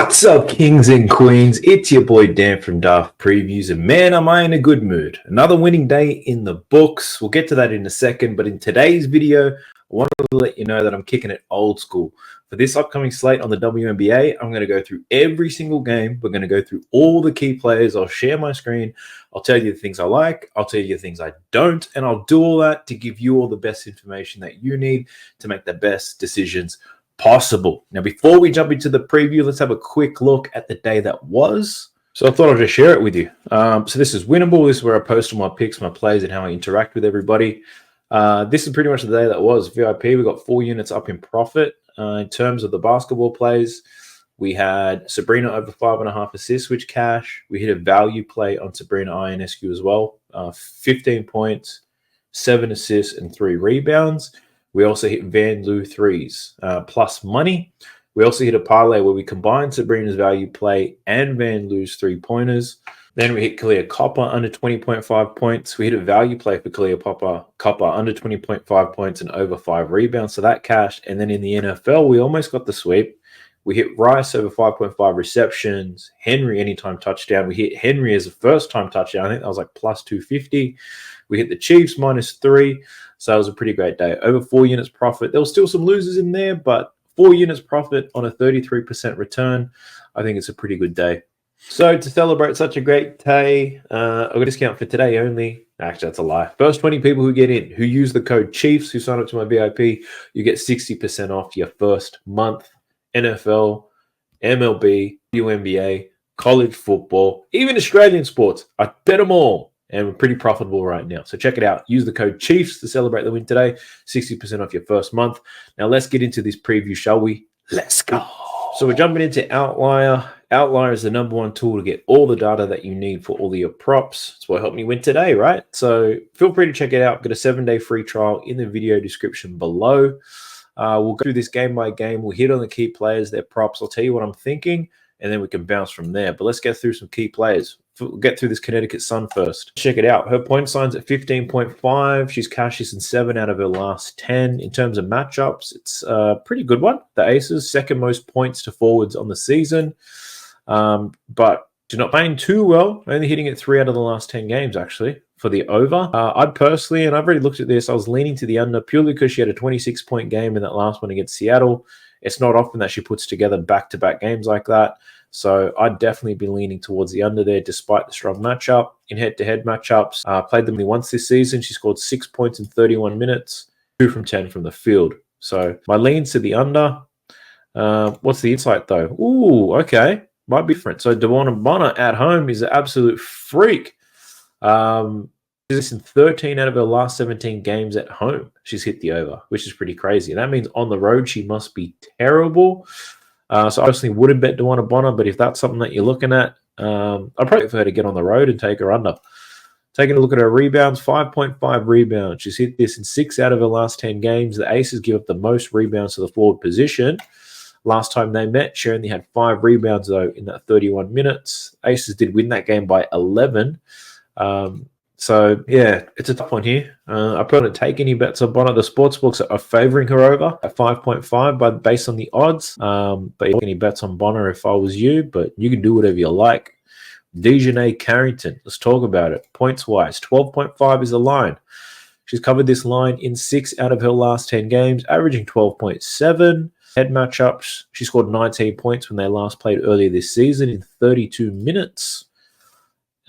What's up, kings and queens? It's your boy Dan from Daft Previews, and man, am I in a good mood. Another winning day in the books. We'll get to that in a second, but in today's video, I wanted to let you know that I'm kicking it old school. For this upcoming slate on the WNBA, I'm going to go through every single game. We're going to go through all the key players. I'll share my screen. I'll tell you the things I like. I'll tell you the things I don't, and I'll do all that to give you all the best information that you need to make the best decisions possible. Now, before we jump into the preview, let's have a quick look at the day that was. So I thought I'd just share it with you. So this is Winnable. This is where I post all my picks, my plays, and how I interact with everybody. This is pretty much the day that was. VIP, we got 4 units up in profit. In terms of the basketball plays, we had Sabrina over 5.5 assists, which cash. We hit a value play on Sabrina INSQ as well. 15 points, 7 assists, and 3 rebounds. We also hit Van Loo threes plus money. We also hit a parlay where we combined Sabrina's value play and Van Loo's 3-pointers. Then we hit Kalia Copper under 20.5 points. We hit a value play for Kalia Copper under 20.5 points and over 5 rebounds. So that cashed. And then in the NFL, we almost got the sweep. We hit Rice over 5.5 receptions. Henry anytime touchdown. We hit Henry as a first-time touchdown. I think that was like plus 250. We hit the Chiefs -3. So it was a pretty great day. Over 4 units profit. There was still some losers in there, but 4 units profit on a 33% return. I think it's a pretty good day. So to celebrate such a great day, I've got a discount for today only. Actually, that's a lie. First 20 people who get in, who use the code CHIEFS, who sign up to my VIP, you get 60% off your first month. NFL, MLB, WNBA, college football, even Australian sports. I bet them all. And we're pretty profitable right now. So check it out. Use the code CHIEFS to celebrate the win today. 60% off your first month. Now let's get into this preview, shall we? Let's go. So we're jumping into Outlier. Outlier is the #1 tool to get all the data that you need for all of your props. It's what helped me win today, right? So feel free to check it out. Get a 7-day free trial in the video description below. We'll go through this game by game. We'll hit on the key players, their props. I'll tell you what I'm thinking, and then we can bounce from there. But let's get through some key players. We'll get through this Connecticut Sun first. Check it out. Her point sign's at 15.5. She's cashed this in 7 out of her last 10. In terms of matchups, it's a pretty good one. The Aces, second most points to forwards on the season. But do not playing too well. Only hitting it 3 out of the last 10 games, actually, for the over. I personally, and I've already looked at this, I was leaning to the under purely because she had a 26-point game in that last one against Seattle. It's not often that she puts together back-to-back games like that. So I'd definitely be leaning towards the under there despite the strong matchup. In head-to-head matchups, played them only once this season. She scored 6 points in 31 minutes, 2 from 10 from the field. So my lean's to the under. What's the insight, though? Ooh, okay. Might be different. So DeWanna Bonner at home is an absolute freak. She's in 13 out of her last 17 games at home. She's hit the over, which is pretty crazy. That means on the road, she must be terrible. So I personally wouldn't bet DeWanna Bonner, but if that's something that you're looking at, I'd probably prefer to get on the road and take her under. Taking a look at her rebounds, 5.5 rebounds. She's hit this in 6 out of her last 10 games. The Aces give up the most rebounds to the forward position. Last time they met, she only had 5 rebounds, though, in that 31 minutes. Aces did win that game by 11. So, yeah, it's a tough one here. I probably don't take any bets on Bonner. The sportsbooks are favoring her over at 5.5 based on the odds. But you don't any bets on Bonner if I was you, but you can do whatever you like. Dejanay Carrington, let's talk about it. Points-wise, 12.5 is the line. She's covered this line in 6 out of her last 10 games, averaging 12.7. Head matchups, she scored 19 points when they last played earlier this season in 32 minutes.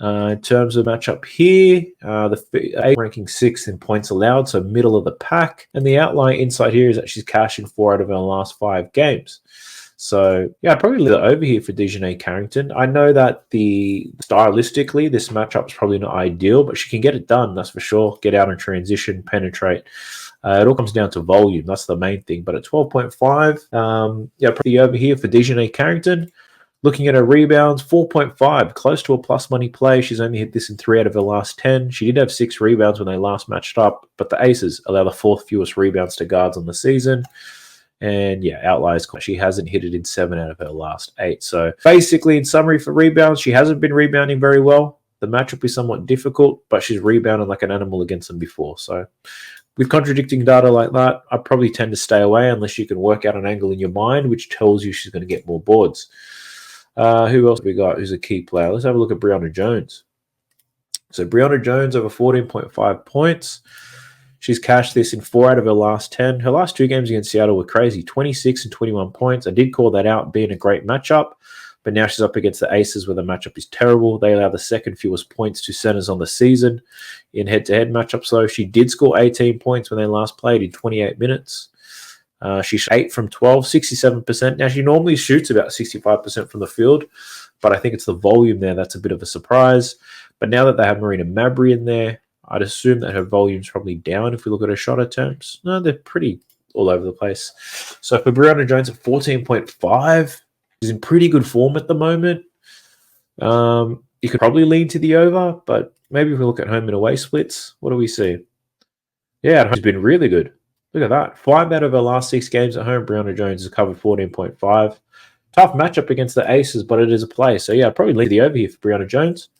In terms of matchup here, the ranking 6th in points allowed, so middle of the pack. And the outlier insight here is that she's cashed in 4 out of her last 5 games. So, yeah, I'd probably leave it over here for Dejanay Carrington. I know that stylistically, this matchup is probably not ideal, but she can get it done, that's for sure. Get out and transition, penetrate. It all comes down to volume. That's the main thing. But at 12.5, yeah, probably over here for Dejanay Carrington. Looking at her rebounds, 4.5, close to a plus money play. She's only hit this in 3 out of her last 10. She did have 6 rebounds when they last matched up, but the Aces allow the 4th fewest rebounds to guards on the season. And yeah, outliers, she hasn't hit it in 7 out of her last 8. So basically, in summary for rebounds, she hasn't been rebounding very well. The matchup is somewhat difficult, but she's rebounded like an animal against them before. So with contradicting data like that, I probably tend to stay away unless you can work out an angle in your mind which tells you she's going to get more boards. Who else we got who's a key player? Let's have a look at Brianna Jones. So Brianna Jones over 14.5 points. She's cashed this in 4 out of her last 10. Her last 2 games against Seattle were crazy, 26 and 21 points. I did call that out being a great matchup, but now she's up against the Aces where the matchup is terrible. They allow the second fewest points to centers on the season in head-to-head matchups, though. She did score 18 points when they last played in 28 minutes. She shot 8 from 12, 67%. Now, she normally shoots about 65% from the field, but I think it's the volume there that's a bit of a surprise. But now that they have Marina Mabrey in there, I'd assume that her volume's probably down if we look at her shot attempts. No, they're pretty all over the place. So for Brianna Jones at 14.5, she's in pretty good form at the moment. You could probably lean to the over, but maybe if we look at home and away splits, what do we see? Yeah, at home, she's been really good. Look at that. 5 out of her last 6 games at home, Brianna Jones has covered 14.5. Tough matchup against the Aces, but it is a play. So yeah, I'd probably lean the over here for Brianna Jones.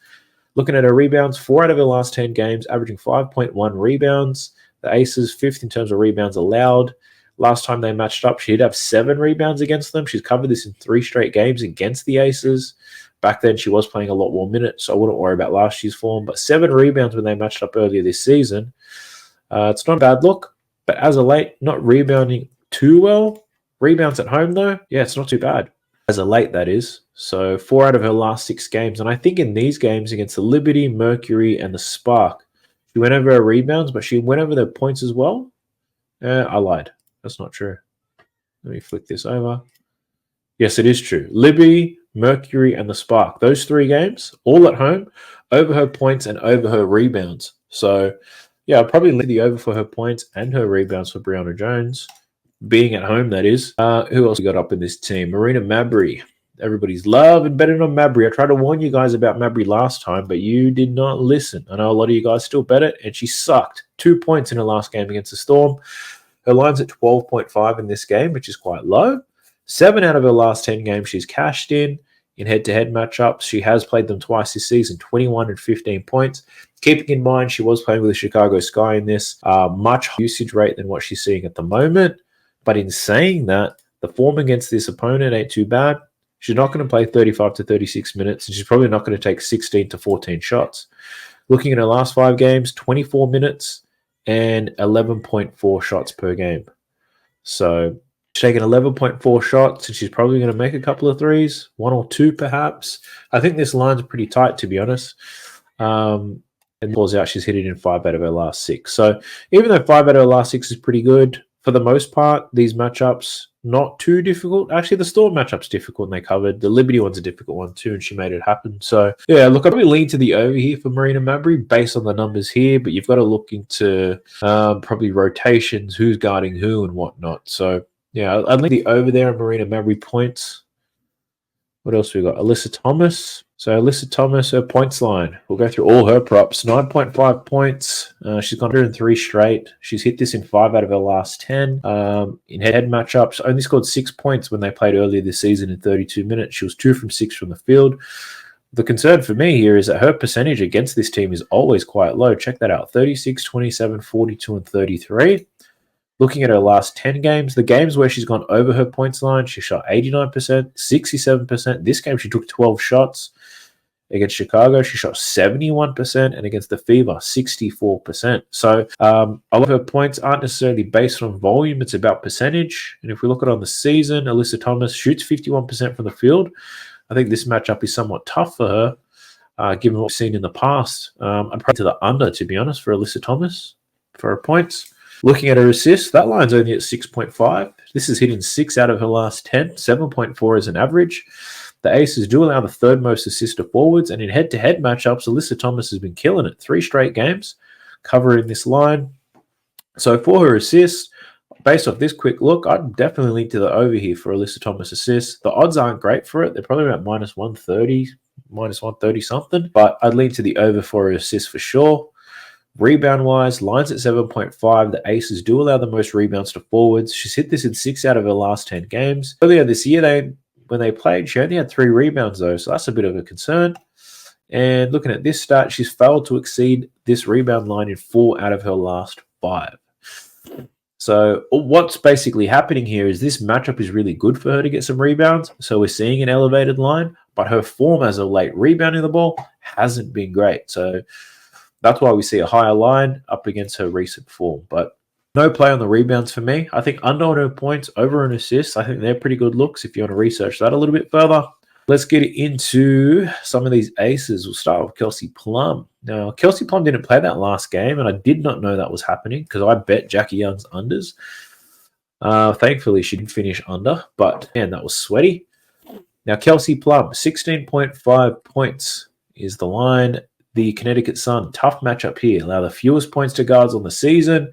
Looking at her rebounds, 4 out of her last 10 games, averaging 5.1 rebounds. The Aces, 5th in terms of rebounds allowed. Last time they matched up, she did have 7 rebounds against them. She's covered this in 3 straight games against the Aces. Back then, she was playing a lot more minutes, so I wouldn't worry about last year's form. But 7 rebounds when they matched up earlier this season. It's not a bad look, but as of late, not rebounding too well. Rebounds at home, though, yeah, it's not too bad. As of late, that is. So 4 out of her last 6 games. And I think in these games against the Liberty, Mercury, and the Spark, she went over her rebounds, but she went over their points as well. I lied. That's not true. Let me flick this over. Yes, it is true. Liberty, Mercury, and the Spark. Those 3 games, all at home, over her points and over her rebounds. So, yeah, I'll probably leave the over for her points and her rebounds for Brianna Jones. Being at home, that is. Who else we got up in this team? Marina Mabrey. Everybody's love and betting on Mabrey. I tried to warn you guys about Mabrey last time, but you did not listen. I know a lot of you guys still bet it, and she sucked. 2 points in her last game against the Storm. Her line's at 12.5 in this game, which is quite low. 7 out of her last 10 games she's cashed in head-to-head matchups. She has played them twice this season, 21 and 15 points. Keeping in mind she was playing with the Chicago Sky in this, much higher usage rate than what she's seeing at the moment. But in saying that, the form against this opponent ain't too bad. She's not going to play 35 to 36 minutes, and she's probably not going to take 16 to 14 shots. Looking at her last 5 games, 24 minutes and 11.4 shots per game. So she's taking 11.4 shots, and she's probably going to make a couple of threes, 1 or 2 perhaps. I think this line's pretty tight, to be honest. And balls out, she's hit it in 5 out of her last 6. So even though 5 out of her last 6 is pretty good, for the most part, these matchups, not too difficult. Actually, the Storm matchup's difficult and they covered. The Liberty one's a difficult one too, and she made it happen. So, yeah, look, I'd probably lean to the over here for Marina Mabrey based on the numbers here, but you've got to look into probably rotations, who's guarding who and whatnot. So, yeah, I'd lean the over there on Marina Mabrey points. What else we got? Alyssa Thomas. So Alyssa Thomas, her points line. We'll go through all her props. 9.5 points. She's gone 103 straight. She's hit this in 5 out of her last 10. In head matchups, only scored 6 points when they played earlier this season in 32 minutes. She was 2 from 6 from the field. The concern for me here is that her percentage against this team is always quite low. Check that out. 36, 27, 42, and 33. Looking at her last 10 games, the games where she's gone over her points line, she shot 89%, 67%. This game, she took 12 shots. Against Chicago, she shot 71%, and against the Fever, 64%. So a lot of her points aren't necessarily based on volume. It's about percentage. And if we look at it on the season, Alyssa Thomas shoots 51% from the field. I think this matchup is somewhat tough for her, given what we've seen in the past. I'm probably to the under, to be honest, for Alyssa Thomas for her points. Looking at her assists, that line's only at 6.5. This is hitting 6 out of her last 10, 7.4 as an average. The Aces do allow the 3rd most assists to forwards, and in head-to-head matchups, Alyssa Thomas has been killing it. 3 straight games covering this line. So for her assists, based off this quick look, I'd definitely lean to the over here for Alyssa Thomas assists. The odds aren't great for it. They're probably about minus 130, minus 130 something, but I'd lean to the over for her assists for sure. Rebound-wise, lines at 7.5. The Aces do allow the most rebounds to forwards. She's hit this in 6 out of her last 10 games. Earlier this year, when they played, she only had 3 rebounds, though, so that's a bit of a concern. And looking at this stat, she's failed to exceed this rebound line in 4 out of her last 5. So what's basically happening here is this matchup is really good for her to get some rebounds. So we're seeing an elevated line, but her form as of late rebounding the ball hasn't been great. So that's why we see a higher line up against her recent form. But no play on the rebounds for me. I think under on her points, over on assists, I think they're pretty good looks if you want to research that a little bit further. Let's get into some of these aces. We'll start with Kelsey Plum. Now, Kelsey Plum didn't play that last game, and I did not know that was happening because I bet Jackie Young's unders. Thankfully, she did finish under, but man, that was sweaty. Now, Kelsey Plum, 16.5 points is the line. The Connecticut Sun, tough matchup here. Allow the fewest points to guards on the season.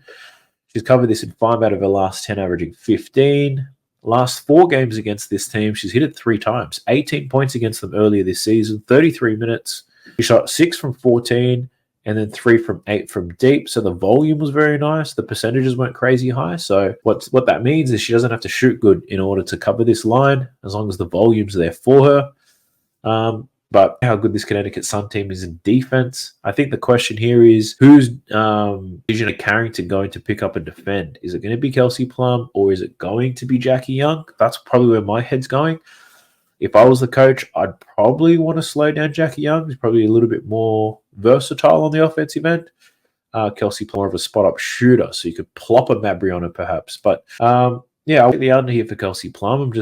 She's covered this in 5 out of her last 10, averaging 15. Last 4 games against this team, she's hit it 3 times. 18 points against them earlier this season, 33 minutes. She shot 6 from 14 and then 3 from 8 from deep. So the volume was very nice. The percentages weren't crazy high. So what that means is she doesn't have to shoot good in order to cover this line as long as the volume's there for her. But how good this Connecticut Sun team is in defense. I think the question here is who's Vision of Carrington going to pick up and defend? Is it going to be Kelsey Plum or is it going to be Jackie Young? That's probably where my head's going. If I was the coach, I'd probably want to slow down Jackie Young. He's probably a little bit more versatile on the offensive end. Kelsey Plum more of a spot-up shooter, so you could plop a Mabry on her perhaps. But yeah, I'll get the under here for Kelsey Plum.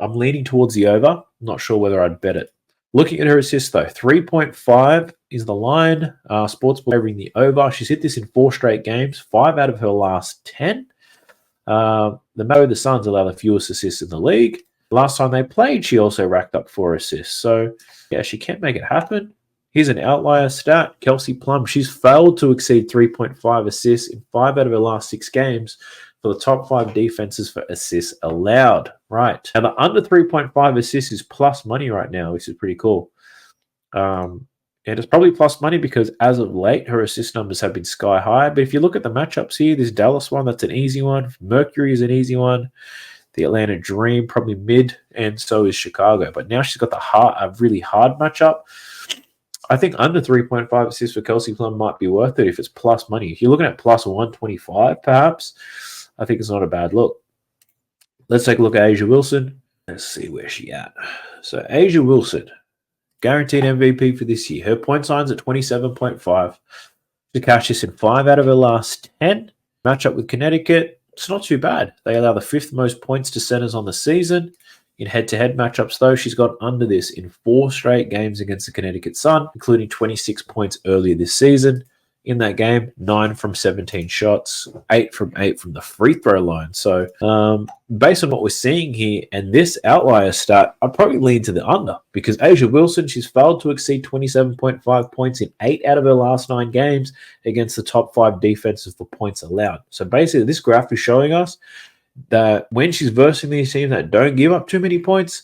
I'm leaning towards the over. I'm not sure whether I'd bet it. Looking at her assists, though, 3.5 is the line. Sportsbook favoring the over. She's hit this in 4 straight games, 5 out of her last 10. The Suns allow the fewest assists in the league. Last time they played, she also racked up 4 assists. So, yeah, she can't make it happen. Here's an outlier stat. Kelsey Plum, she's failed to exceed 3.5 assists in 5 out of her last 6 games for the top 5 defenses for assists allowed. Right. Now, the under 3.5 assists is plus money right now, which is pretty cool. And it's probably plus money because as of late, her assist numbers have been sky high. But if you look at the matchups here, this Dallas one, that's an easy one. Mercury is an easy one. The Atlanta Dream, probably mid, and so is Chicago. But now she's got a really hard matchup. I think under 3.5 assists for Kelsey Plum might be worth it if it's plus money. If you're looking at plus 125, perhaps, I think it's not a bad look. Let's take a look at A'ja Wilson. Let's see where she's at. So A'ja Wilson, guaranteed MVP for this year. Her point sign's at 27.5. She cashed this in 5 out of her last 10. Matchup with Connecticut, it's not too bad. They allow the 5th most points to centers on the season. In head-to-head matchups, though, she's got under this in 4 straight games against the Connecticut Sun, including 26 points earlier this season. In that game, 9 from 17 shots, 8 from 8 from the free throw line. So based on what we're seeing here and this outlier stat, I'd probably lean to the under because A'ja Wilson, she's failed to exceed 27.5 points in 8 out of her last 9 games against the top 5 defenses for points allowed. So basically, this graph is showing us that when she's versing these teams that don't give up too many points,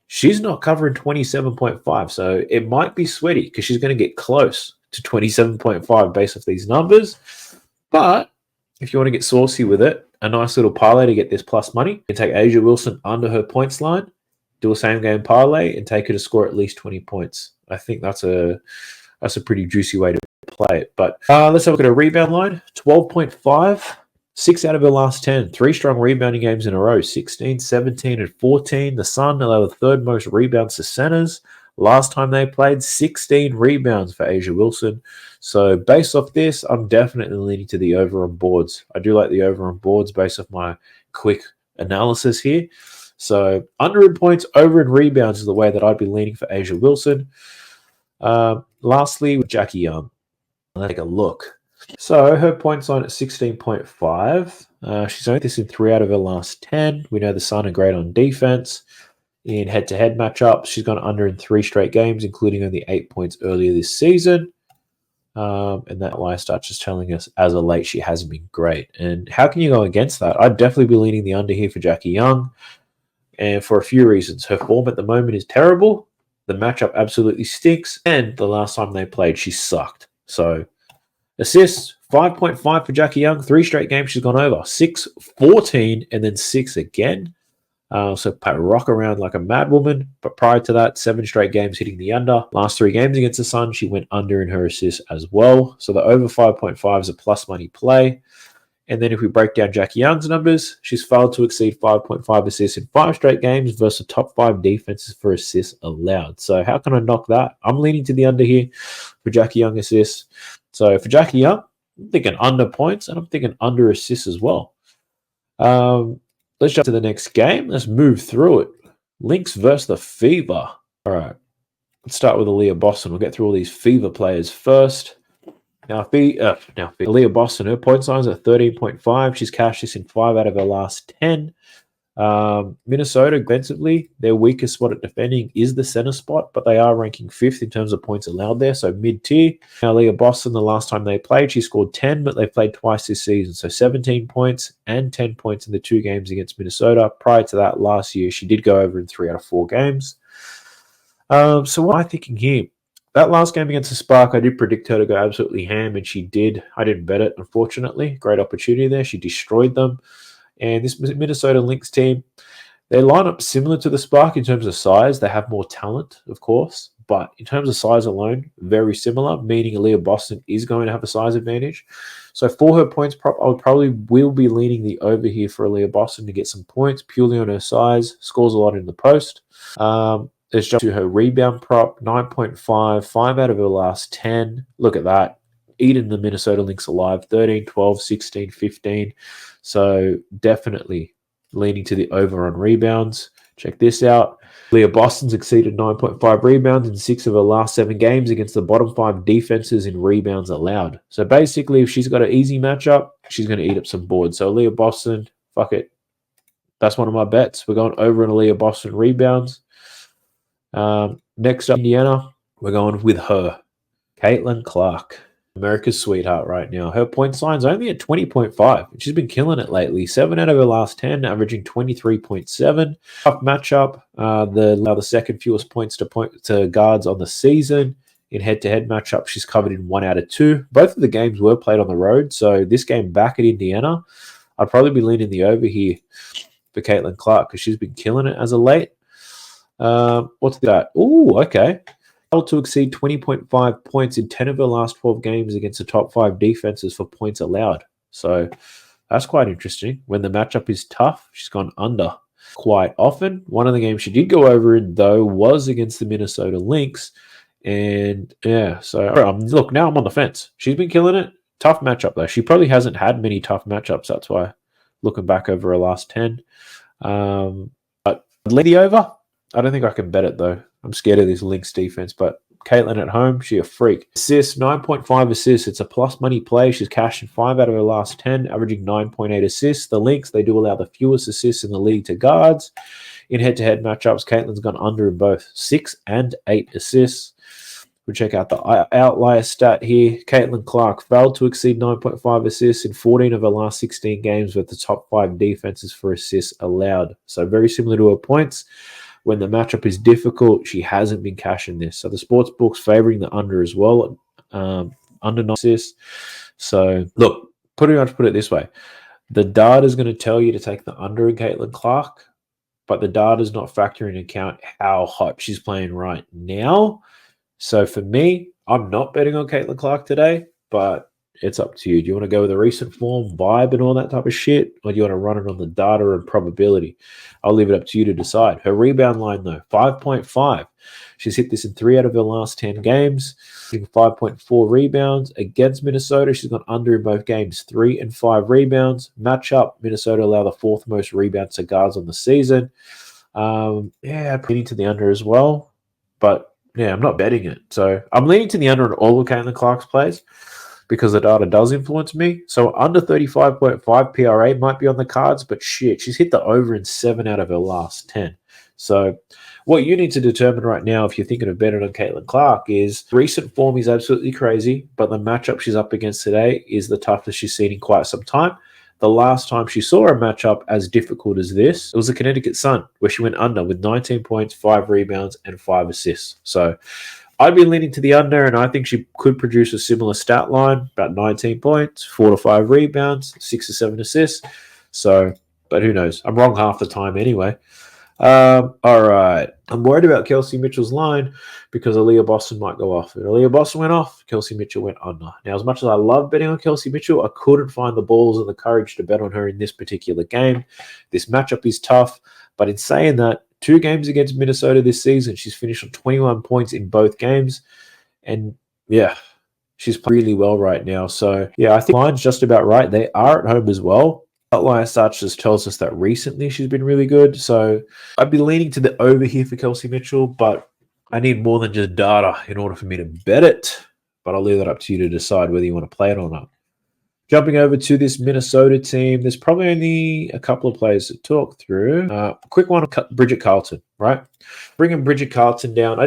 she's not covering 27.5. So it might be sweaty because she's going to get close to 27.5 based off these numbers. But if you want to get saucy with it, a nice little parlay to get this plus money, you can take A'ja Wilson under her points line, do a same game parlay, and take her to score at least 20 points. I think that's a pretty juicy way to play it. But let's have a look at a rebound line. 12.5. 6 out of her last 10. 3 strong rebounding games in a row. 16, 17, and 14. The Sun allow the 3rd most rebounds to centers. Last time they played, 16 rebounds for A'ja Wilson. So based off this, I'm definitely leaning to the over on boards. I do like the over on boards based off my quick analysis here. So under in points, over in rebounds is the way that I'd be leaning for A'ja Wilson. Lastly, with Jackie Young. Let's take a look. So her points line at 16.5. She's only this in 3 out of her last 10. We know the Sun are great on defense. In head-to-head matchups, she's gone under in 3 straight games, including only 8 points earlier this season. And that lie starts just telling us as of late she hasn't been great. And how can you go against that? I'd definitely be leaning the under here for Jackie Young. And for a few reasons. Her form at the moment is terrible. The matchup absolutely stinks. And the last time they played, she sucked. So assists, 5.5 for Jackie Young. 3 straight games she's gone over. 6, 14, and then 6 again. So rock around like a mad woman. But prior to that, 7 straight games hitting the under. Last 3 games against the Sun, she went under in her assists as well. So the over 5.5 is a plus money play. And then if we break down Jackie Young's numbers, she's failed to exceed 5.5 assists in 5 straight games versus top 5 defenses for assists allowed. So how can I knock that? I'm leaning to the under here for Jackie Young assists. So for Jackie Young, I'm thinking under points, and I'm thinking under assists as well. Let's jump to the next game. Let's move through it. Lynx versus the Fever. All right. Let's start with Aaliyah Boston. We'll get through all these Fever players first. Now, Aaliyah Boston, her point size at 13.5. She's cashed this in 5 out of her last 10. Minnesota, defensively, their weakest spot at defending is the center spot, but they are ranking 5th in terms of points allowed there, so mid-tier. Now, Aaliyah Boston, the last time they played, she scored 10, but they played twice this season, so 17 points and 10 points in the 2 games against Minnesota. Prior to that, last year, she did go over in 3 out of 4 games. So what am I thinking here? That last game against the Spark, I did predict her to go absolutely ham, and she did. I didn't bet it, unfortunately. Great opportunity there. She destroyed them. And this Minnesota Lynx team, they line up similar to the Spark in terms of size. They have more talent, of course. But in terms of size alone, very similar, meaning Aaliyah Boston is going to have a size advantage. So for her points prop, I probably will be leaning the over here for Aaliyah Boston to get some points purely on her size. Scores a lot in the post. Let's jump to her rebound prop, 9.5, 5 out of her last 10. Look at that. Eating the Minnesota Lynx alive, 13, 12, 16, 15. So definitely leaning to the over on rebounds. Check this out. Leah Boston's exceeded 9.5 rebounds in 6 of her last 7 games against the bottom 5 defenses in rebounds allowed. So basically, if she's got an easy matchup, she's going to eat up some boards. So Leah Boston, fuck it. That's one of my bets. We're going over on Leah Boston rebounds. Next up, Indiana, we're going with her, Caitlin Clark, America's sweetheart right now. Her point line's only at 20.5. She's been killing it lately. 7 out of her last 10, averaging 23.7. Tough matchup. The second fewest points to guards on the season. In head-to-head matchup, she's covered in 1 out of 2. Both of the games were played on the road, so this game back at Indiana, I'd probably be leaning the over here for Caitlin Clark because she's been killing it as of late. What's that? Oh, okay. Able to exceed 20.5 points in 10 of her last 12 games against the top 5 defenses for points allowed. So that's quite interesting. When the matchup is tough, she's gone under quite often. One of the games she did go over in, though, was against the Minnesota Lynx. And yeah, so look, now I'm on the fence. She's been killing it. Tough matchup, though. She probably hasn't had many tough matchups. That's why looking back over her last 10. But lead the over. I don't think I can bet it, though. I'm scared of this Lynx defense, but Caitlin at home, she a freak. Assists, 9.5 assists. It's a plus money play. She's cashed in 5 out of her last 10, averaging 9.8 assists. The Lynx, they do allow the fewest assists in the league to guards. In head-to-head matchups, Caitlin's gone under in both 6 and 8 assists. We'll check out the outlier stat here. Caitlin Clark failed to exceed 9.5 assists in 14 of her last 16 games with the top 5 defenses for assists allowed. So very similar to her points. When the matchup is difficult, she hasn't been cashing this. So the sports book's favoring the under as well, under 9 assists. So look, pretty much put it this way. The data is going to tell you to take the under in Caitlin Clark, but the data is not factoring into account how hot she's playing right now. So for me, I'm not betting on Caitlin Clark today, but it's up to you. Do you want to go with a recent form, vibe, and all that type of shit? Or do you want to run it on the data and probability? I'll leave it up to you to decide. Her rebound line, though, 5.5. She's hit this in 3 out of her last 10 games, 5.4 rebounds. Against Minnesota, she's gone under in both games, 3 and 5 rebounds. Matchup, Minnesota allow the 4th most rebounds to guards on the season. I'm leaning to the under as well. But, yeah, I'm not betting it. So I'm leaning to the under on all of Caitlin Clark's plays, because the data does influence me. So under 35.5 PRA might be on the cards, but shit, she's hit the over in 7 out of her last 10. So what you need to determine right now, if you're thinking of betting on Caitlin Clark, is recent form is absolutely crazy, but the matchup she's up against today is the toughest she's seen in quite some time. The last time she saw a matchup as difficult as this, it was the Connecticut Sun, where she went under with 19 points, 5 rebounds, and 5 assists. So I'd be leaning to the under, and I think she could produce a similar stat line, about 19 points, 4 to 5 rebounds, 6 to 7 assists. So, but who knows? I'm wrong half the time anyway. All right. I'm worried about Kelsey Mitchell's line because Aaliyah Boston might go off. If Aaliyah Boston went off, Kelsey Mitchell went under. Now, as much as I love betting on Kelsey Mitchell, I couldn't find the balls and the courage to bet on her in this particular game. This matchup is tough, but in saying that, 2 games against Minnesota this season, she's finished on 21 points in both games. And yeah, she's playing really well right now. So yeah, I think line's just about right. They are at home as well. Outlier such just tells us that recently she's been really good. So I'd be leaning to the over here for Kelsey Mitchell, but I need more than just data in order for me to bet it. But I'll leave that up to you to decide whether you want to play it or not. Jumping over to this Minnesota team, there's probably only a couple of players to talk through. Quick one, Bridget Carlton, right? Bringing Bridget Carlton down. I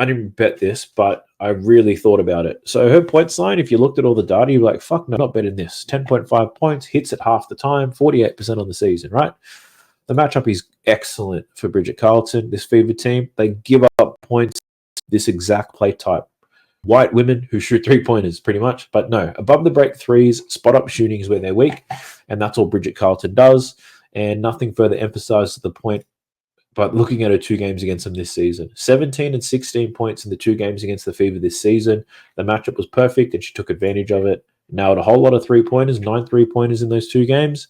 didn't bet this, but I really thought about it. So her points line, if you looked at all the data, you're like, fuck no, not betting this. 10.5 points, hits at half the time, 48% on the season, right? The matchup is excellent for Bridget Carlton, this Fever team. They give up points, this exact play type. White women who shoot 3-pointers pretty much, but no, above the break threes, spot up shooting is where they're weak, and that's all Bridget Carlton does, and nothing further emphasized to the point. But looking at her 2 games against them this season, 17 and 16 points in the 2 games against the Fever this season. The matchup was perfect, and she took advantage of it. Nailed a whole lot of 3-pointers, 9 3-pointers in those 2 games,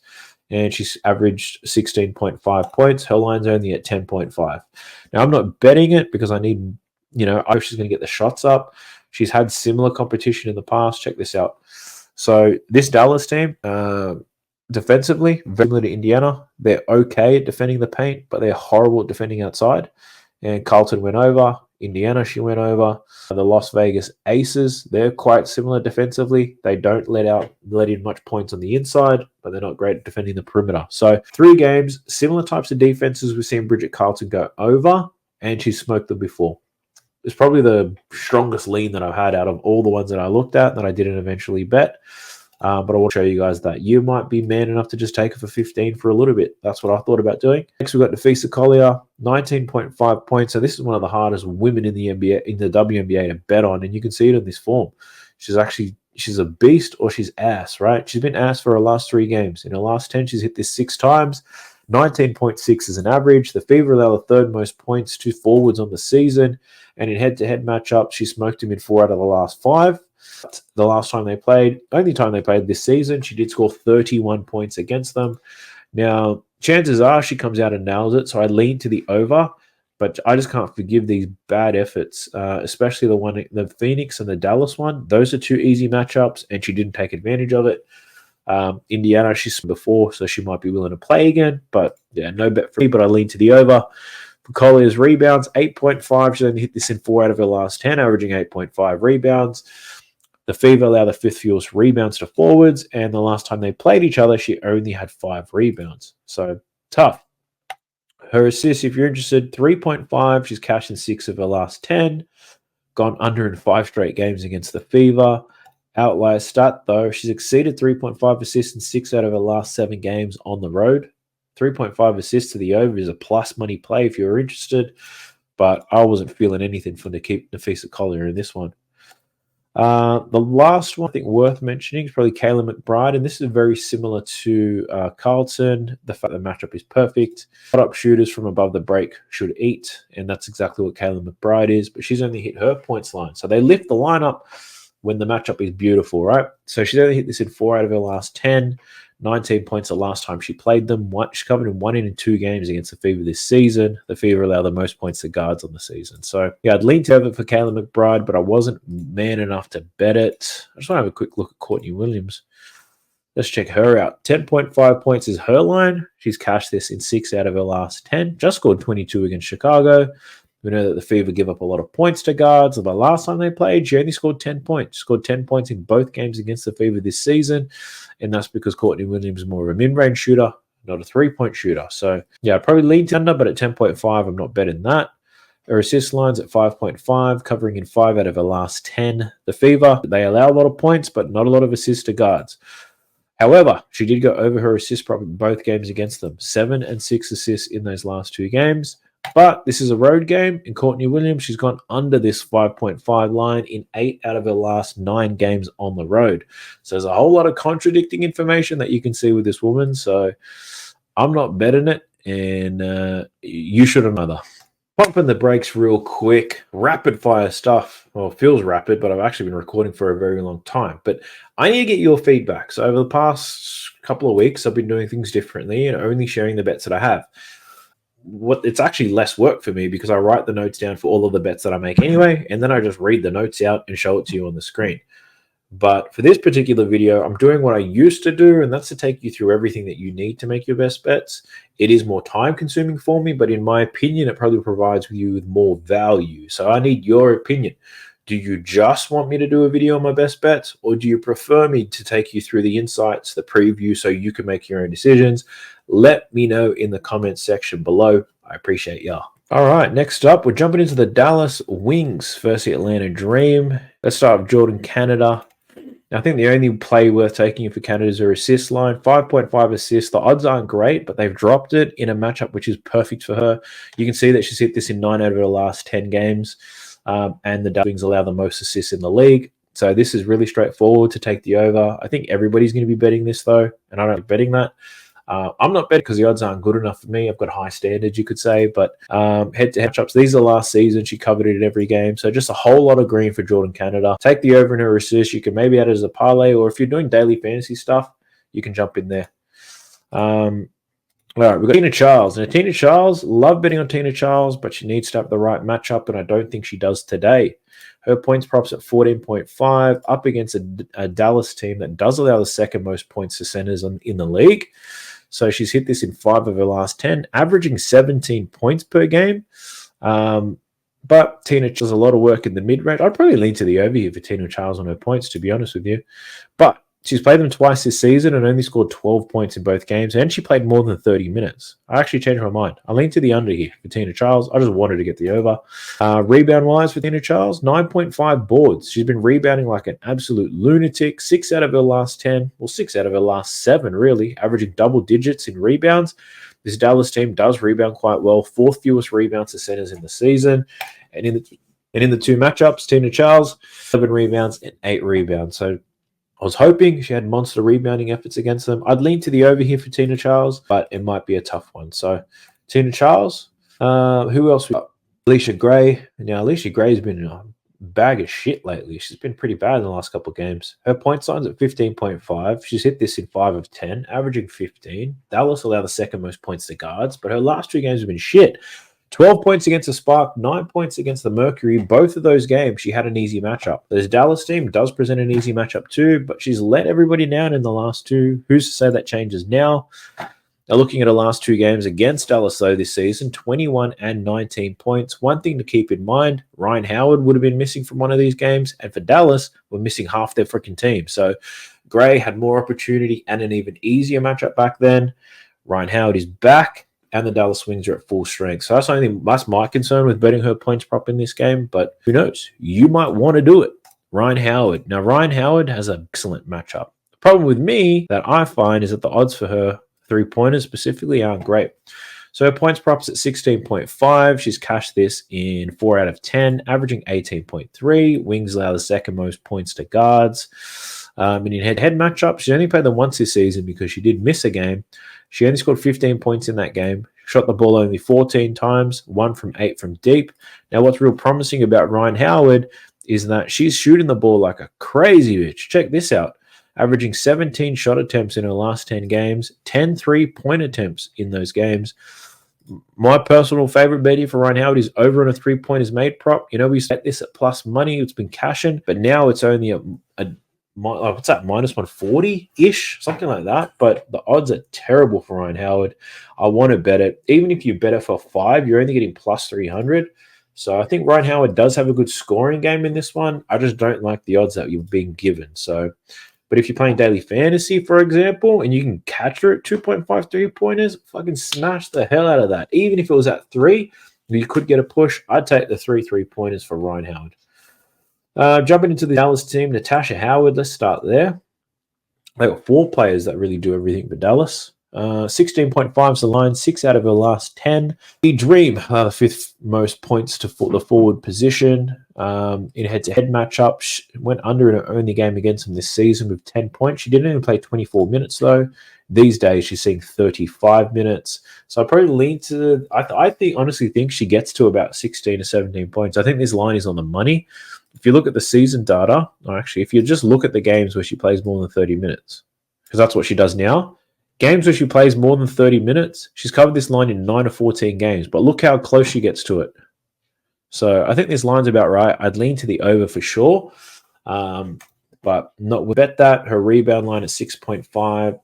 and she's averaged 16.5 points. Her line's only at 10.5. Now, I'm not betting it because I need, I hope she's going to get the shots up. She's had similar competition in the past. Check this out. So this Dallas team, defensively, very similar to Indiana. They're okay at defending the paint, but they're horrible at defending outside. And Carlton went over. Indiana, she went over. The Las Vegas Aces, they're quite similar defensively. They don't let in much points on the inside, but they're not great at defending the perimeter. So 3 games, similar types of defenses we've seen Bridget Carlton go over, and she smoked them before. It's probably the strongest lean that I've had out of all the ones that I looked at that I didn't eventually bet. But I want to show you guys that you might be man enough to just take it for 15 for a little bit. That's what I thought about doing. Next, we've got Nafisa Collier, 19.5 points. So this is one of the hardest women in the NBA, in the WNBA to bet on, and you can see it in this form. She's a beast, or she's ass, right? She's been ass for her last 3 games. In her last 10, she's hit this 6 times. 19.6 is an average. The Fever allow the 3rd most points to forwards on the season. And in head-to-head matchups, she smoked him in 4 out of the last 5. The last time they played, only time they played this season, she did score 31 points against them. Now, chances are she comes out and nails it, so I lean to the over, but I just can't forgive these bad efforts, especially the Phoenix and the Dallas one. Those are 2 easy matchups, and she didn't take advantage of it. Indiana, she's before, so she might be willing to play again, but yeah, no bet for me, but I lean to the over. For Collier's rebounds, 8.5. She's only hit this in 4 out of her last 10, averaging 8.5 rebounds. The Fever allow the 5th fewest rebounds to forwards, and the last time they played each other, she only had 5 rebounds. So tough. Her assists, if you're interested, 3.5. She's cashed in 6 of her last 10. Gone under in 5 straight games against the Fever. Outlier stat, though, she's exceeded 3.5 assists in 6 out of her last 7 games on the road. 3.5 assists to the over is a plus money play if you're interested, but I wasn't feeling anything for Nafisa Collier in this one. The last one I think worth mentioning is probably Kayla McBride, and this is very similar to Carlton. The fact that the matchup is perfect. Up shooters from above the break should eat, and that's exactly what Kayla McBride is, but she's only hit her points line. So they lift the lineup when the matchup is beautiful, right? So she's only hit this in 4 out of her last 10. 19 points the last time she played them. She covered in 1 in 2 games against the Fever this season. The Fever allow the most points to guards on the season. So, yeah, I'd lean to over for Kayla McBride, but I wasn't man enough to bet it. I just want to have a quick look at Courtney Williams. Let's check her out. 10.5 points is her line. She's cashed this in 6 out of her last 10. Just scored 22 against Chicago. We know that the Fever give up a lot of points to guards. The last time they played, she only scored 10 points. She scored 10 points in both games against the Fever this season, and that's because Courtney Williams is more of a mid-range shooter, not a 3-point shooter. So, yeah, I'd probably lean to under, but at 10.5, I'm not betting that. Her assist line's at 5.5, covering in 5 out of her last 10. The Fever, they allow a lot of points, but not a lot of assists to guards. However, she did go over her assist prop in both games against them. 7 and 6 assists in those last 2 games. But this is a road game. In Courtney Williams, she's gone under this 5.5 line in 8 out of her last 9 games on the road. So there's a whole lot of contradicting information that you can see with this woman. So I'm not betting it. and you shouldn't either. Pumping the brakes real quick, rapid fire stuff. Well, it feels rapid, but I've actually been recording for a very long time. But I need to get your feedback. So over the past couple of weeks, I've been doing things differently and only sharing the bets that I have. It's actually less work for me because I write the notes down for all of the bets that I make anyway, and then I just read the notes out and show it to you on the screen. But for this particular video, I'm doing what I used to do, and that's to take you through everything that you need to make your best bets. It is more time consuming for me, but in my opinion, it probably provides you with more value. So I need your opinion. Do you just want me to do a video on my best bets, or do you prefer me to take you through the insights, the preview, so you can make your own decisions? Let me know in the comments section below. I appreciate y'all. All right, next up, we're jumping into the Dallas Wings versus the Atlanta Dream. Let's start with Jordan Canada. I think the only play worth taking for Canada is her assist line. 5.5 assists. The odds aren't great, but they've dropped it in a matchup which is perfect for her. You can see that she's hit this in 9 out of her last 10 games, and the Dallas Wings allow the most assists in the league. So this is really straightforward to take the over. I think everybody's going to be betting this, though, and I don't like betting that. I'm not betting because the odds aren't good enough for me. I've got high standards, you could say, but head-to-head matchups. These are last season. She covered it in every game. So just a whole lot of green for Jordan Canada. Take the over in her assist. You can maybe add it as a parlay, or if you're doing daily fantasy stuff, you can jump in there. All right, we've got Tina Charles. Now, Tina Charles, love betting on Tina Charles, but she needs to have the right matchup, and I don't think she does today. Her points props at 14.5, up against a Dallas team that does allow the second most points to centers in the league. So she's hit this in 5 of her last 10, averaging 17 points per game. But Tina does a lot of work in the mid-range. I'd probably lean to the over here for Tina Charles on her points, to be honest with you. But she's played them twice this season and only scored 12 points in both games, and she played more than 30 minutes. I actually changed my mind. I lean to the under here for Tina Charles. I just wanted to get the over. Rebound-wise for Tina Charles, 9.5 boards. She's been rebounding like an absolute lunatic. 6 out of her last 10. Well, 6 out of her last 7, really, averaging double digits in rebounds. This Dallas team does rebound quite well. 4th fewest rebounds to centers in the season. And in the 2 matchups, Tina Charles, 7 rebounds and 8 rebounds. So I was hoping she had monster rebounding efforts against them. I'd lean to the over here for Tina Charles, but it might be a tough one. So Tina Charles. Who else we got? Alicia Gray. Now, Alicia Gray's been a bag of shit lately. She's been pretty bad in the last couple of games. Her point sign's at 15.5. She's hit this in 5 of 10, averaging 15. Dallas allow the second most points to guards, but her last 2 games have been shit. 12 points against the Spark, 9 points against the Mercury. Both of those games, she had an easy matchup. This Dallas team does present an easy matchup too, but she's let everybody down in the last 2. Who's to say that changes now? Now, looking at her last 2 games against Dallas, though, this season, 21 and 19 points. One thing to keep in mind, Ryan Howard would have been missing from one of these games, and for Dallas, we're missing half their freaking team. So Gray had more opportunity and an even easier matchup back then. Ryan Howard is back, and the Dallas Wings are at full strength. So that's my concern with betting her points prop in this game, but who knows? You might want to do it. Ryan Howard. Now, Ryan Howard has an excellent matchup. The problem with me that I find is that the odds for her three-pointers specifically aren't great. So her points props at 16.5. She's cashed this in 4 out of 10, averaging 18.3. Wings allow the second most points to guards. And in head-to-head matchup, she only played them once this season because she did miss a game. She only scored 15 points in that game. Shot the ball only 14 times, 1 from 8 from deep. Now, what's real promising about Ryan Howard is that she's shooting the ball like a crazy bitch. Check this out. Averaging 17 shot attempts in her last 10 games, 10 3-point attempts in those games. My personal favorite bet here for Ryan Howard is over on a 3-pointers made prop. You know, we set this at plus money. It's been cashing, but now it's only what's that, minus 140-ish, something like that. But the odds are terrible for Ryan Howard. I want to bet it. Even if you bet it for 5, you're only getting plus 300. So I think Ryan Howard does have a good scoring game in this one. I just don't like the odds that you've been given. So, but if you're playing daily fantasy, for example, and you can catch her at 2.5 3-pointers, fucking smash the hell out of that. Even if it was at 3, you could get a push. I'd take the 3 3-pointers for Ryan Howard. Jumping into the Dallas team, Natasha Howard, let's start there. They got 4 players that really do everything for Dallas. 16.5 is the line, 6 out of her last 10. The Dream, the fifth most points to the forward position. In head-to-head matchup, she went under in her only game against them this season with 10 points. She didn't even play 24 minutes, though. These days, she's seeing 35 minutes. So I probably lean to, honestly think she gets to about 16 to 17 points. I think this line is on the money. If you look at the season data, or actually, if you just look at the games where she plays more than 30 minutes, because that's what she does now. Games where she plays more than 30 minutes, she's covered this line in 9 or 14 games, but look how close she gets to it. So I think this line's about right. I'd lean to the over for sure, but not with bet that. Her rebound line at 6.5.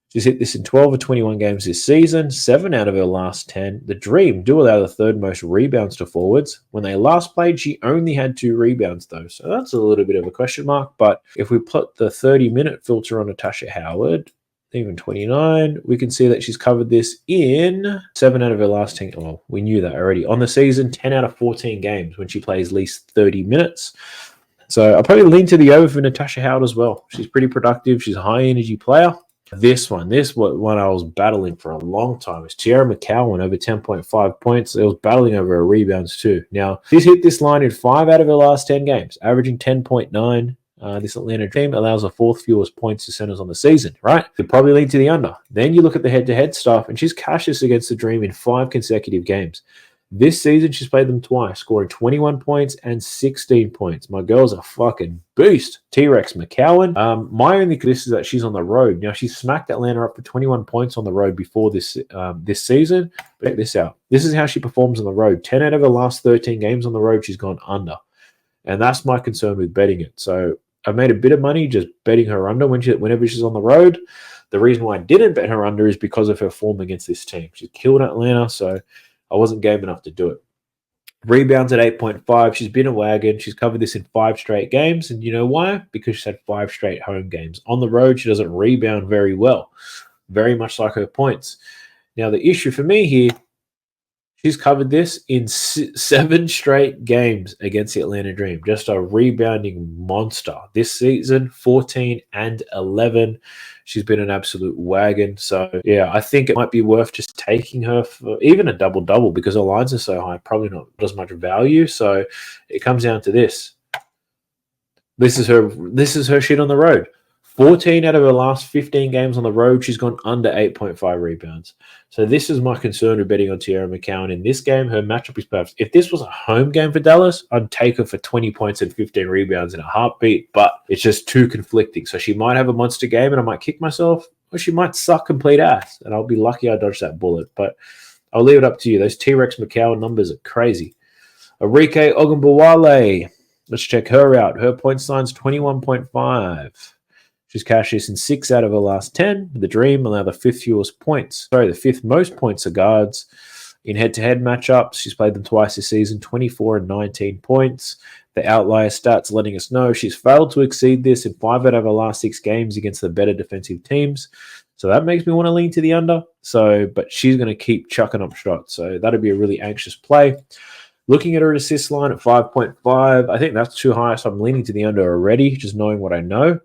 She's hit this in 12 or 21 games this season, 7 out of her last 10. The Dream do allow the third most rebounds to forwards. When they last played, she only had 2 rebounds, though. So that's a little bit of a question mark. But if we put the 30-minute filter on Natasha Howard, even 29, we can see that she's covered this in 7 out of her last 10. Well, we knew that already. On the season, 10 out of 14 games when she plays at least 30 minutes. So I'll probably lean to the over for Natasha Howard as well. She's pretty productive. She's a high-energy player. This one I was battling for a long time is Tiara McCowan over 10.5 points. It was battling over her rebounds too. Now, she's hit this line in 5 out of her last 10 games, averaging 10.9. This Atlanta team allows the 4th fewest points to centers on the season, right? You'd probably lean to the under. Then you look at the head-to-head stuff, and she's cashed this against the Dream in 5 consecutive games. This season, she's played them twice, scoring 21 points and 16 points. My girl's a fucking beast. T-Rex McCowan. My only criticism is that she's on the road. Now, she smacked Atlanta up for 21 points on the road before this season. But check this out. This is how she performs on the road. 10 out of her last 13 games on the road, she's gone under. And that's my concern with betting it. So I've made a bit of money just betting her under whenever she's on the road. The reason why I didn't bet her under is because of her form against this team. She's killed Atlanta, so I wasn't game enough to do it. Rebounds at 8.5. She's been a wagon. She's covered this in 5 straight games. And you know why? Because she's had 5 straight home games. On the road, she doesn't rebound very well. Very much like her points. Now, the issue for me here, she's covered this in 7 straight games against the Atlanta Dream. Just a rebounding monster. This season, 14 and 11. She's been an absolute wagon. So, yeah, I think it might be worth just taking her for even a double-double because her lines are so high, probably not as much value. So it comes down to this. This is her shit on the road. 14 out of her last 15 games on the road, she's gone under 8.5 rebounds. So this is my concern with betting on Tiara McCowan. In this game, her matchup is perfect. If this was a home game for Dallas, I'd take her for 20 points and 15 rebounds in a heartbeat, but it's just too conflicting. So she might have a monster game and I might kick myself, or she might suck complete ass, and I'll be lucky I dodged that bullet. But I'll leave it up to you. Those T-Rex McCowan numbers are crazy. Arike Ogunbowale. Let's check her out. Her point line's 21.5. She's cashed this in 6 out of her last 10. The Dream allow the 5th most points of guards. In head-to-head matchups, she's played them twice this season, 24 and 19 points. The outlier stats letting us know she's failed to exceed this in 5 out of her last 6 games against the better defensive teams. So that makes me want to lean to the under. But she's going to keep chucking up shots. So that'd be a really anxious play. Looking at her assist line at 5.5, I think that's too high, so I'm leaning to the under already, just knowing what I know.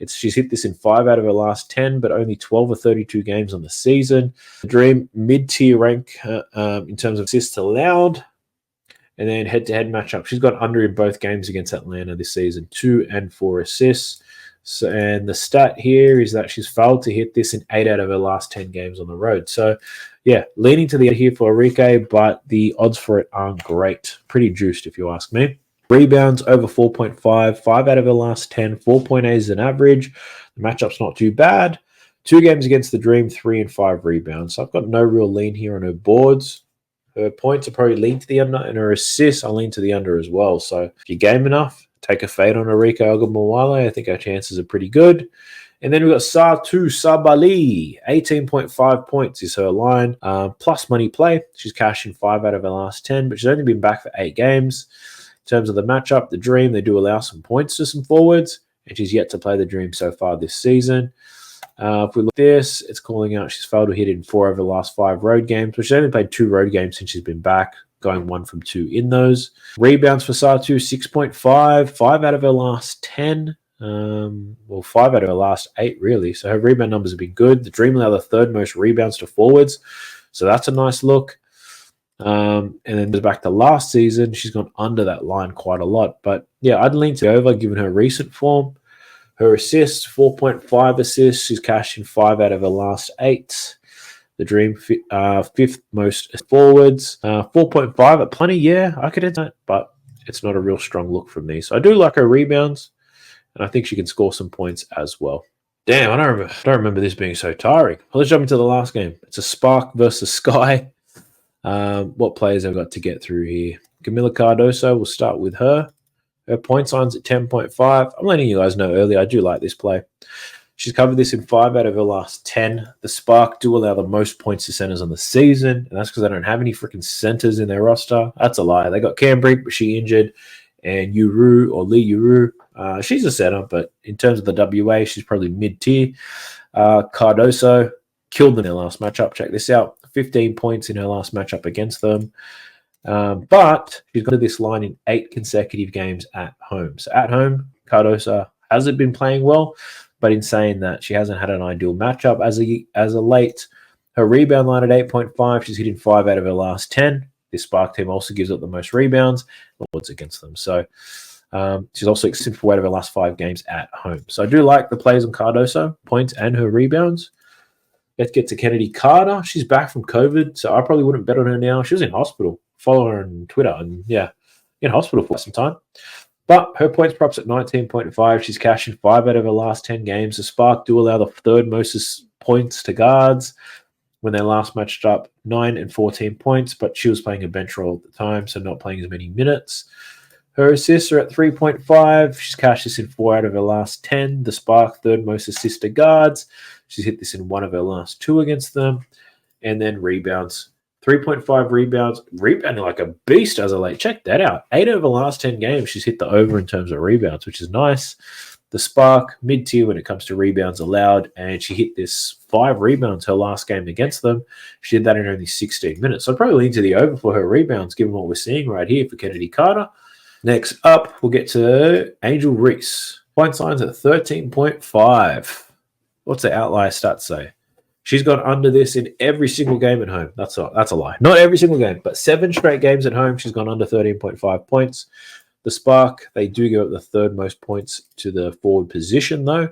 She's hit this in 5 out of her last 10, but only 12 or 32 games on the season. The Dream, mid-tier rank in terms of assists allowed. And then head-to-head matchup. She's got under in both games against Atlanta this season, 2 and 4 assists. And the stat here is that she's failed to hit this in 8 out of her last 10 games on the road. So, yeah, leaning to the under here for Arike, but the odds for it aren't great. Pretty juiced, if you ask me. Rebounds over 4.5, 5 out of her last 10, 4.8 is an average. The matchup's not too bad. 2 games against the Dream, 3 and 5 rebounds. So I've got no real lean here on her boards. Her points are probably lean to the under, and her assists I lean to the under as well. So if you're game enough, take a fade on Arike Ogunbowale. I think our chances are pretty good. And then we've got Satou Sabally. 18.5 points is her line. Plus money play. She's cashing 5 out of her last 10, but she's only been back for 8 games. In terms of the matchup, the Dream, they do allow some points to some forwards, and she's yet to play the Dream so far this season. If we look at this, it's calling out she's failed to hit in 4 over the last 5 road games, but she's only played 2 road games since she's been back, going 1 from 2 in those. Rebounds for Satou, 6.5, 5 out of her last 10. Well, 5 out of her last 8, really. So her rebound numbers have been good. The Dream allow the third most rebounds to forwards. So that's a nice look. And then goes back to last season. She's gone under that line quite a lot. But yeah, I'd lean to over given her recent form. Her assists, 4.5 assists. She's cashed in 5 out of her last 8. The Dream, fifth most forwards. 4.5 at plenty. Yeah, I could hit that, but it's not a real strong look from me. So I do like her rebounds, and I think she can score some points as well. Damn, I don't remember this being so tiring. Let's jump into the last game. It's a Spark versus Sky. What players have got to get through here? Camila Cardoso, we'll start with her. Her point sign's at 10.5. I'm letting you guys know early. I do like this play. She's covered this in 5 out of her last 10. The Spark do allow the most points to centers on the season, and that's because they don't have any freaking centers in their roster. That's a lie. They got Cambrick, but she injured, and Uru or Lee Uru. She's a center, but in terms of the WA, she's probably mid-tier. Cardoso killed them in their last matchup. Check this out. 15 points in her last matchup against them. But she's got to this line in 8 consecutive games at home. So at home, Cardoso hasn't been playing well, but in saying that, she hasn't had an ideal matchup as a late. Her rebound line at 8.5, she's hitting 5 out of her last 10. This Spark team also gives up the most rebounds against them. So she's also exceeded 4 out of her last 5 games at home. So I do like the plays on Cardoso, points and her rebounds. Let's get to Kennedy Carter. She's back from COVID, so I probably wouldn't bet on her now. She was in hospital. Follow her on Twitter, and yeah, in hospital for some time. But her points props at 19.5. She's cashing 5 out of her last 10 games. The Spark do allow the third most points to guards when they last matched up, 9 and 14 points, but she was playing a bench role at the time, so not playing as many minutes. Her assists are at 3.5. She's cashed this in 4 out of her last 10. The Spark, third most assists to guards. She's hit this in 1 of her last 2 against them. And then rebounds. 3.5 rebounds. Rebounding like a beast as a late. Check that out. 8 of her last 10 games, she's hit the over in terms of rebounds, which is nice. The Spark, mid-tier when it comes to rebounds allowed, and she hit this 5 rebounds her last game against them. She did that in only 16 minutes. So I'd probably lean to the over for her rebounds, given what we're seeing right here for Kennedy Carter. Next up, we'll get to Angel Reese. Point signs at 13.5. What's the outlier stats say? She's gone under this in every single game at home. That's a lie. Not every single game, but 7 straight games at home. She's gone under 13.5 points. The Spark, they do give up the third most points to the forward position, though.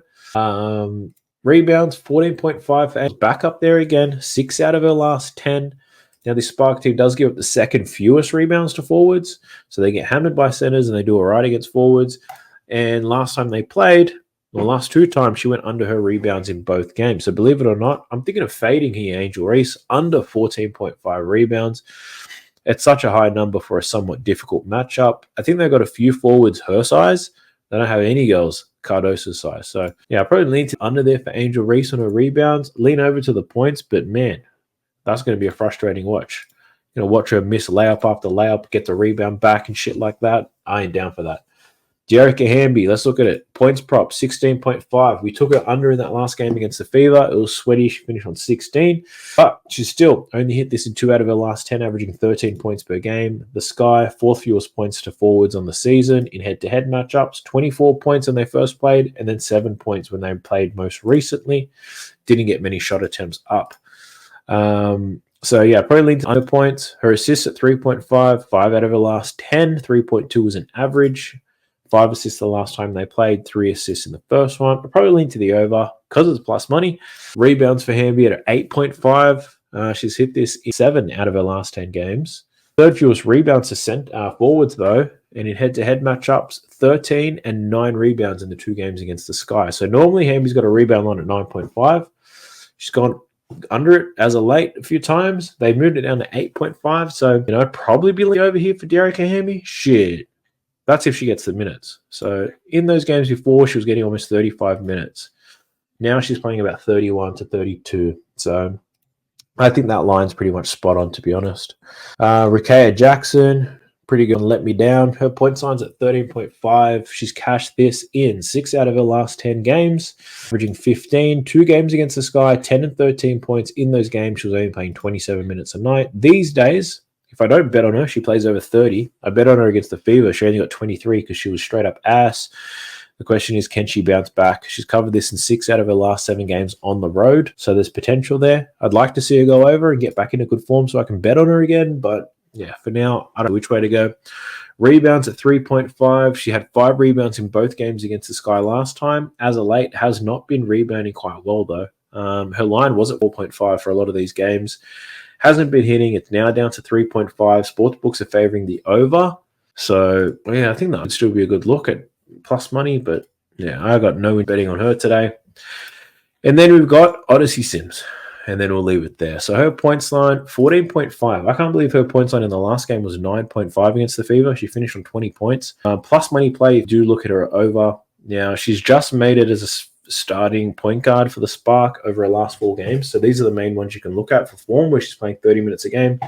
Rebounds, 14.5 for Angel. Back up there again. 6 out of her last 10. Now, this Spark team does give up the second fewest rebounds to forwards. So they get hammered by centers and they do all right against forwards. And last time they played, the last 2 times, she went under her rebounds in both games. So believe it or not, I'm thinking of fading here, Angel Reese, under 14.5 rebounds. It's such a high number for a somewhat difficult matchup. I think they've got a few forwards her size. They don't have any girls Cardoso's size. So, yeah, I probably lean to under there for Angel Reese on her rebounds. Lean over to the points, but man, that's going to be a frustrating watch. You know, watch her miss layup after layup, get the rebound back and shit like that. I ain't down for that. Jerica Hamby, let's look at it. Points prop, 16.5. We took her under in that last game against the Fever. It was sweaty. She finished on 16. But she's still only hit this in 2 out of her last 10, averaging 13 points per game. The Sky, 4th fewest points to forwards on the season in head-to-head matchups. 24 points when they first played, and then 7 points when they played most recently. Didn't get many shot attempts up. So, yeah, probably lean to under points. Her assists at 3.5, 5 out of her last 10. 3.2 was an average. 5 assists the last time they played, 3 assists in the first one. I'll probably lean to the over because it's plus money. Rebounds for Hamby at 8.5. She's hit this in 7 out of her last 10 games. Third fewest rebounds to forwards, though, and in head-to-head matchups, 13 and 9 rebounds in the 2 games against the Sky. So normally Hamby's got a rebound line at 9.5. She's gone under it as a late a few times. They moved it down to 8.5. So, probably be over here for Jerica Hamby. Shit. That's if she gets the minutes. So in those games before, she was getting almost 35 minutes. Now she's playing about 31 to 32. So I think that line's pretty much spot on, to be honest. Rakaya Jackson, pretty good on Let Me Down. Her point sign's at 13.5. She's cashed this in 6 out of her last 10 games, averaging 15. 2 games against the Sky, 10 and 13 points. In those games, she was only playing 27 minutes a night. These days, if I don't bet on her, she plays over 30. I bet on her against the Fever. She only got 23 because she was straight up ass. The question is, can she bounce back? She's covered this in 6 out of her last 7 games on the road, so there's potential there. I'd like to see her go over and get back into good form so I can bet on her again, but yeah, for now, I don't know which way to go. Rebounds at 3.5. She had 5 rebounds in both games against the Sky last time. As of late, has not been rebounding quite well, though. Her line was at 4.5 for a lot of these games. Hasn't been hitting. It's now down to 3.5. Sportsbooks are favoring the over. So, yeah, I think that would still be a good look at plus money. But, yeah, I got no betting on her today. And then we've got Odyssey Sims. And then we'll leave it there. So her points line, 14.5. I can't believe her points line in the last game was 9.5 against the Fever. She finished on 20 points. Plus money play, do look at her over. Now, she's just made it as a starting point guard for the Spark over her last 4 games. So these are the main ones you can look at for form, where she's playing 30 minutes a game.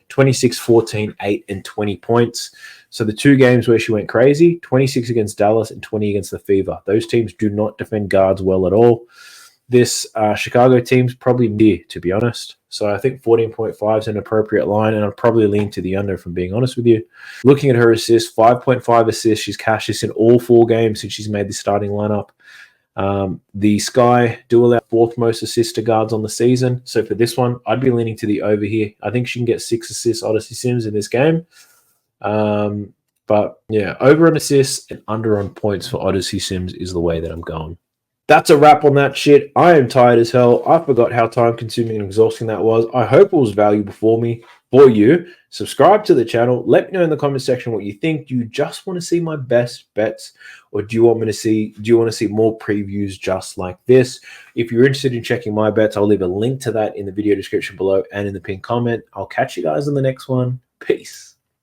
26, 14, 8, and 20 points. So the 2 games where she went crazy, 26 against Dallas and 20 against the Fever. Those teams do not defend guards well at all. This Chicago team's probably near, to be honest. So I think 14.5 is an appropriate line, and I'd probably lean to the under, if I'm being honest with you. Looking at her assists, 5.5 assists. She's cashed this in all 4 games since she's made the starting lineup. The Sky do allow 4th most assists to guards on the season. So for this one, I'd be leaning to the over here. I think she can get 6 assists, Odyssey Sims, in this game. But yeah, over on assists and under on points for Odyssey Sims is the way that I'm going. That's a wrap on that shit. I am tired as hell. I forgot how time-consuming and exhausting that was. I hope it was valuable for you. Subscribe to the channel. Let me know in the comment section what you think. Do you just want to see my best bets, or do you want to see more previews just like this? If you're interested in checking my bets, I'll leave a link to that in the video description below and in the pinned comment. I'll catch you guys in the next one. Peace.